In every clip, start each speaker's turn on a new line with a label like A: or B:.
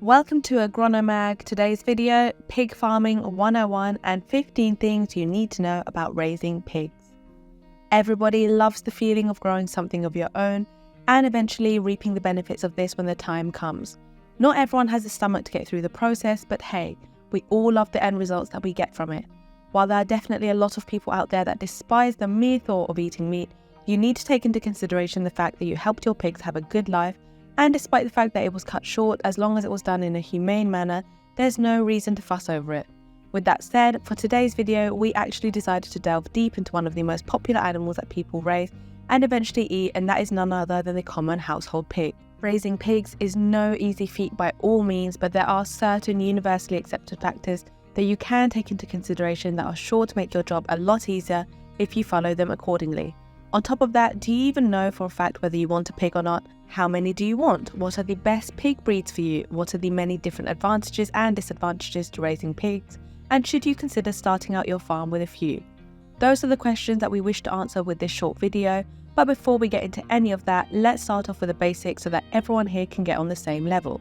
A: Welcome to Agronomag. Today's video, Pig Farming 101 and 15 things you need to know about raising pigs. Everybody loves the feeling of growing something of your own and eventually reaping the benefits of this when the time comes. Not everyone has the stomach to get through the process, but hey, we all love the end results that we get from it. While there are definitely a lot of people out there that despise the mere thought of eating meat, you need to take into consideration the fact that you helped your pigs have a good life. And despite the fact that it was cut short, as long as it was done in a humane manner, there's no reason to fuss over it. With that said, for today's video, we actually decided to delve deep into one of the most popular animals that people raise and eventually eat, and that is none other than the common household pig. Raising pigs is no easy feat by all means, but there are certain universally accepted factors that you can take into consideration that are sure to make your job a lot easier if you follow them accordingly. On top of that, do you even know for a fact whether you want a pig or not? How many do you want? What are the best pig breeds for you? What are the many different advantages and disadvantages to raising pigs? And should you consider starting out your farm with a few? Those are the questions that we wish to answer with this short video. But before we get into any of that, let's start off with the basics so that everyone here can get on the same level.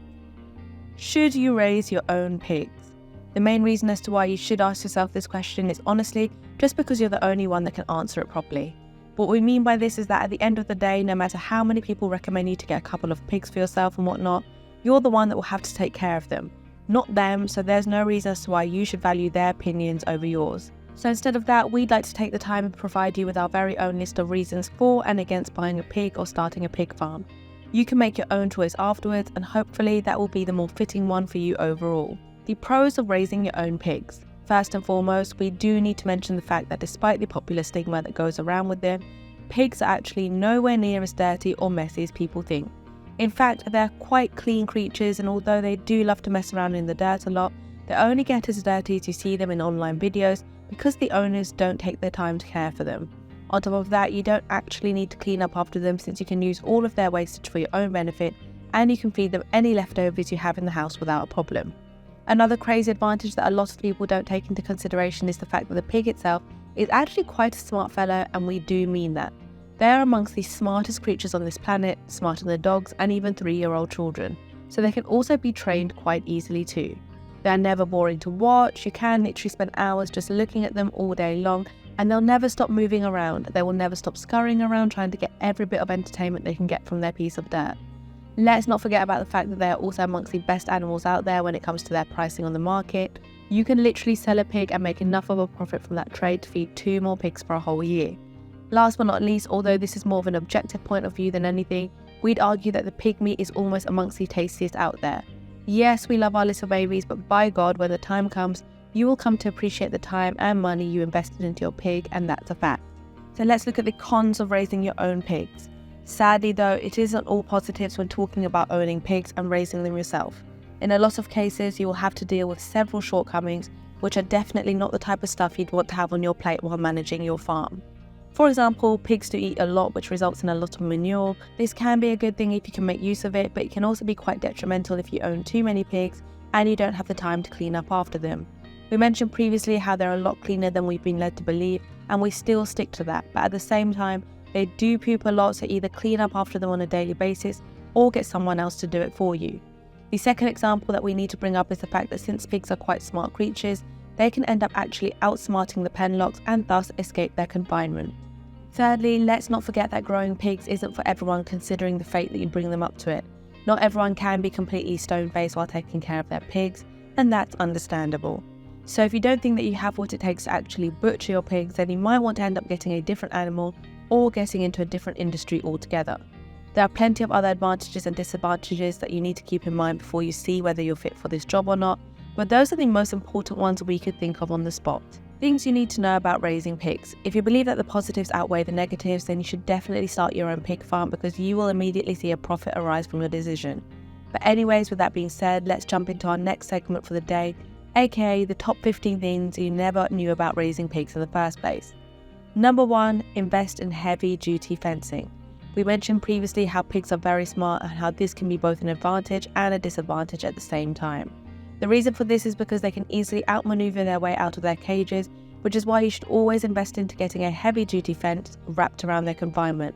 A: Should you raise your own pigs? The main reason as to why you should ask yourself this question is honestly just because you're the only one that can answer it properly. What we mean by this is that at the end of the day, no matter how many people recommend you to get a couple of pigs for yourself and whatnot, you're the one that will have to take care of them, not them, so there's no reason as to why you should value their opinions over yours. So instead of that, we'd like to take the time and provide you with our very own list of reasons for and against buying a pig or starting a pig farm. You can make your own choice afterwards, and hopefully that will be the more fitting one for you overall. The pros of raising your own pigs. First and foremost, we do need to mention the fact that despite the popular stigma that goes around with them, pigs are actually nowhere near as dirty or messy as people think. In fact, they're quite clean creatures, and although they do love to mess around in the dirt a lot, they only get as dirty as you see them in online videos because the owners don't take their time to care for them. On top of that, you don't actually need to clean up after them since you can use all of their wastage for your own benefit, and you can feed them any leftovers you have in the house without a problem. Another crazy advantage that a lot of people don't take into consideration is the fact that the pig itself is actually quite a smart fellow, and we do mean that. They are amongst the smartest creatures on this planet, smarter than dogs and even 3-year-old children, so they can also be trained quite easily too. They are never boring to watch. You can literally spend hours just looking at them all day long, and they'll never stop moving around. They will never stop scurrying around trying to get every bit of entertainment they can get from their piece of dirt. Let's not forget about the fact that they are also amongst the best animals out there when it comes to their pricing on the market. You can literally sell a pig and make enough of a profit from that trade to feed 2 more pigs for a whole year. Last but not least, although this is more of an objective point of view than anything, we'd argue that the pig meat is almost amongst the tastiest out there. Yes, we love our little babies, but by God, when the time comes, you will come to appreciate the time and money you invested into your pig, and that's a fact. So let's look at the cons of raising your own pigs. Sadly though, it isn't all positives when talking about owning pigs and raising them yourself. In a lot of cases, you will have to deal with several shortcomings, which are definitely not the type of stuff you'd want to have on your plate while managing your farm. For example, pigs do eat a lot, which results in a lot of manure. This can be a good thing if you can make use of it, but it can also be quite detrimental if you own too many pigs and you don't have the time to clean up after them. We mentioned previously how they're a lot cleaner than we've been led to believe, and we still stick to that, but at the same time, they do poop a lot, so either clean up after them on a daily basis or get someone else to do it for you. The second example that we need to bring up is the fact that since pigs are quite smart creatures, they can end up actually outsmarting the pen locks and thus escape their confinement. Thirdly, let's not forget that growing pigs isn't for everyone, considering the fate that you bring them up to it. Not everyone can be completely stone-faced while taking care of their pigs, and that's understandable. So if you don't think that you have what it takes to actually butcher your pigs, then you might want to end up getting a different animal or getting into a different industry altogether. There are plenty of other advantages and disadvantages that you need to keep in mind before you see whether you're fit for this job or not, but those are the most important ones we could think of on the spot. Things you need to know about raising pigs. If you believe that the positives outweigh the negatives, then you should definitely start your own pig farm because you will immediately see a profit arise from your decision. But anyways, with that being said, let's jump into our next segment for the day, aka the top 15 things you never knew about raising pigs in the first place. Number 1, invest in heavy duty fencing. We mentioned previously how pigs are very smart and how this can be both an advantage and a disadvantage at the same time. The reason for this is because they can easily outmaneuver their way out of their cages, which is why you should always invest into getting a heavy duty fence wrapped around their confinement.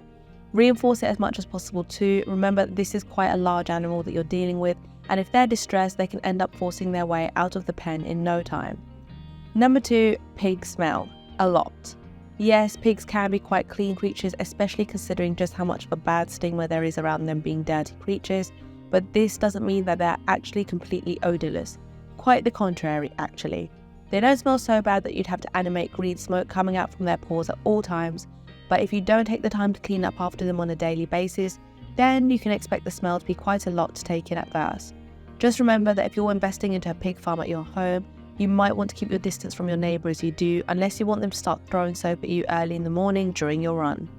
A: Reinforce it as much as possible too. Remember, this is quite a large animal that you're dealing with, and if they're distressed, they can end up forcing their way out of the pen in no time. Number 2, pigs smell a lot. Yes, pigs can be quite clean creatures, especially considering just how much of a bad stigma there is around them being dirty creatures, but this doesn't mean that they're actually completely odorless. Quite the contrary, actually. They don't smell so bad that you'd have to animate green smoke coming out from their paws at all times, but if you don't take the time to clean up after them on a daily basis, then you can expect the smell to be quite a lot to take in at first. Just remember that if you're investing into a pig farm at your home, you might want to keep your distance from your neighbour as you do, unless you want them to start throwing soap at you early in the morning during your run.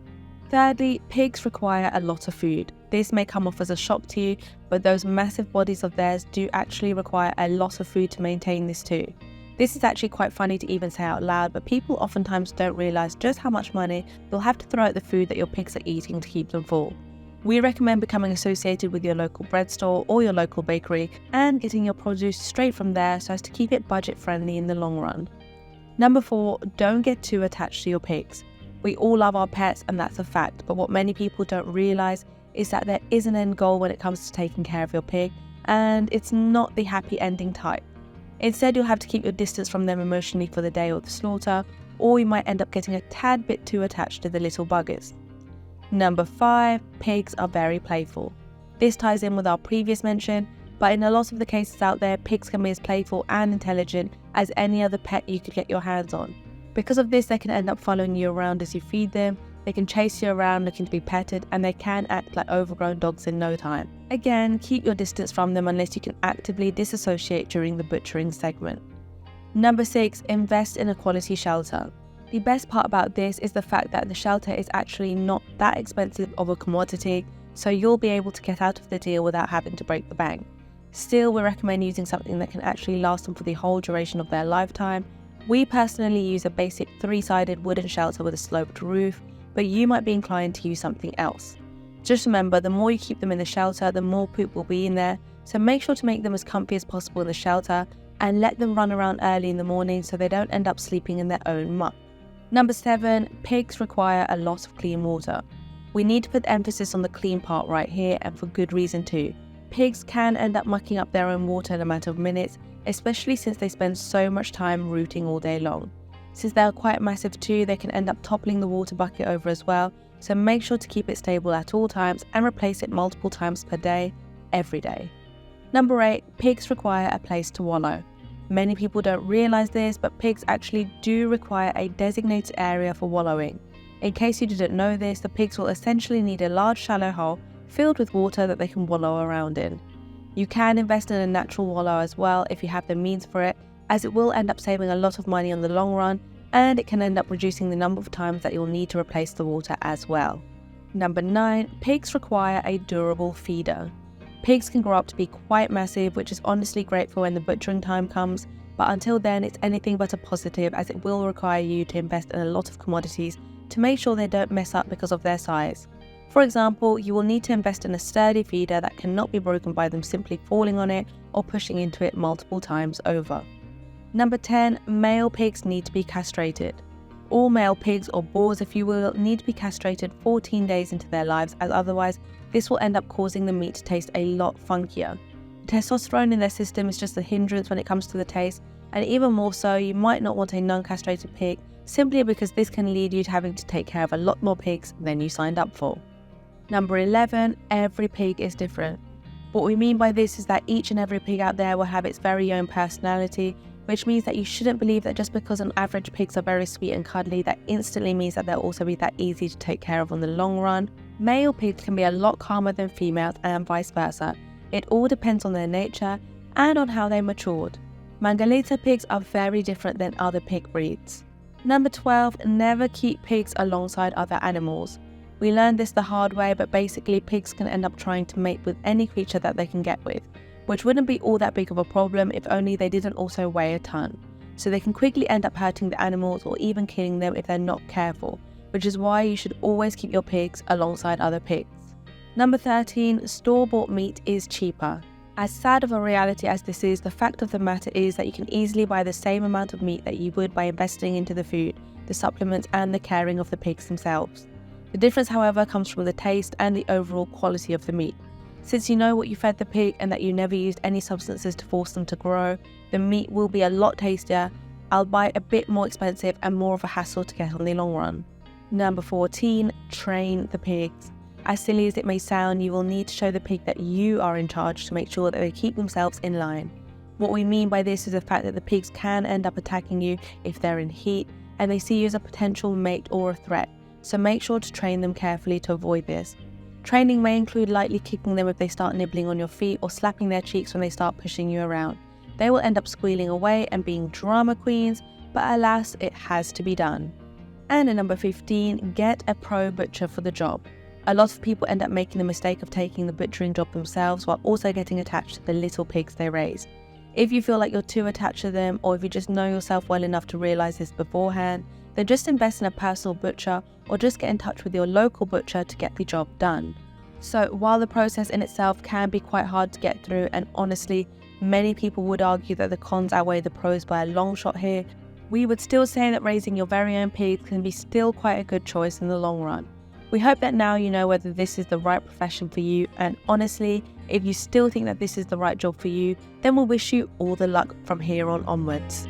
A: Thirdly, pigs require a lot of food. This may come off as a shock to you, but those massive bodies of theirs do actually require a lot of food to maintain this too. This is actually quite funny to even say out loud, but people oftentimes don't realise just how much money you'll have to throw at the food that your pigs are eating to keep them full. We recommend becoming associated with your local bread store or your local bakery and getting your produce straight from there so as to keep it budget friendly in the long run. Number 4, don't get too attached to your pigs. We all love our pets and that's a fact, but what many people don't realise is that there is an end goal when it comes to taking care of your pig, and it's not the happy ending type. Instead, you'll have to keep your distance from them emotionally for the day of the slaughter, or you might end up getting a tad bit too attached to the little buggers. Number 5, pigs are very playful. This ties in with our previous mention, but in a lot of the cases out there, pigs can be as playful and intelligent as any other pet you could get your hands on. Because of this, they can end up following you around as you feed them, they can chase you around looking to be petted, and they can act like overgrown dogs in no time. Again, keep your distance from them unless you can actively disassociate during the butchering segment. Number 6, invest in a quality shelter. The best part about this is the fact that the shelter is actually not that expensive of a commodity, so you'll be able to get out of the deal without having to break the bank. Still, we recommend using something that can actually last them for the whole duration of their lifetime. We personally use a basic 3-sided wooden shelter with a sloped roof, but you might be inclined to use something else. Just remember, the more you keep them in the shelter, the more poop will be in there, so make sure to make them as comfy as possible in the shelter and let them run around early in the morning so they don't end up sleeping in their own muck. Number 7, pigs require a lot of clean water. We need to put emphasis on the clean part right here, and for good reason too. Pigs can end up mucking up their own water in a matter of minutes, especially since they spend so much time rooting all day long. Since they are quite massive too, they can end up toppling the water bucket over as well, so make sure to keep it stable at all times and replace it multiple times per day, every day. Number 8, pigs require a place to wallow. Many people don't realise this, but pigs actually do require a designated area for wallowing. In case you didn't know this, the pigs will essentially need a large shallow hole filled with water that they can wallow around in. You can invest in a natural wallow as well if you have the means for it, as it will end up saving a lot of money on the long run, and it can end up reducing the number of times that you'll need to replace the water as well. Number 9, pigs require a durable feeder. Pigs can grow up to be quite massive, which is honestly great for when the butchering time comes, but until then it's anything but a positive, as it will require you to invest in a lot of commodities to make sure they don't mess up because of their size. For example, you will need to invest in a sturdy feeder that cannot be broken by them simply falling on it or pushing into it multiple times over. Number 10, male pigs need to be castrated. All male pigs, or boars if you will, need to be castrated 14 days into their lives, as otherwise this will end up causing the meat to taste a lot funkier. Testosterone in their system is just a hindrance when it comes to the taste, and even more so, you might not want a non-castrated pig simply because this can lead you to having to take care of a lot more pigs than you signed up for. Number 11, every pig is different. What we mean by this is that each and every pig out there will have its very own personality, which means that you shouldn't believe that just because on average pigs are very sweet and cuddly, that instantly means that they'll also be that easy to take care of on the long run. Male pigs can be a lot calmer than females and vice versa. It all depends on their nature and on how they matured. Mangalitsa pigs are very different than other pig breeds. Number 12, never keep pigs alongside other animals. We learned this the hard way, but basically pigs can end up trying to mate with any creature that they can get with, which wouldn't be all that big of a problem if only they didn't also weigh a ton. So they can quickly end up hurting the animals or even killing them if they're not careful, which is why you should always keep your pigs alongside other pigs. Number 13, store-bought meat is cheaper. As sad of a reality as this is, the fact of the matter is that you can easily buy the same amount of meat that you would by investing into the food, the supplements and the caring of the pigs themselves. The difference, however, comes from the taste and the overall quality of the meat. Since you know what you fed the pig and that you never used any substances to force them to grow, the meat will be a lot tastier, albeit a bit more expensive and more of a hassle to get on the long run. Number 14, train the pigs. As silly as it may sound, you will need to show the pig that you are in charge to make sure that they keep themselves in line. What we mean by this is the fact that the pigs can end up attacking you if they're in heat and they see you as a potential mate or a threat, so make sure to train them carefully to avoid this. Training may include lightly kicking them if they start nibbling on your feet or slapping their cheeks when they start pushing you around. They will end up squealing away and being drama queens, but alas, it has to be done. And at number 15, get a pro butcher for the job. A lot of people end up making the mistake of taking the butchering job themselves while also getting attached to the little pigs they raise. If you feel like you're too attached to them, or if you just know yourself well enough to realise this beforehand, then just invest in a personal butcher or just get in touch with your local butcher to get the job done. So while the process in itself can be quite hard to get through, and honestly, many people would argue that the cons outweigh the pros by a long shot here, we would still say that raising your very own pigs can be still quite a good choice in the long run. We hope that now you know whether this is the right profession for you, and honestly, if you still think that this is the right job for you, then we'll wish you all the luck from here on onwards.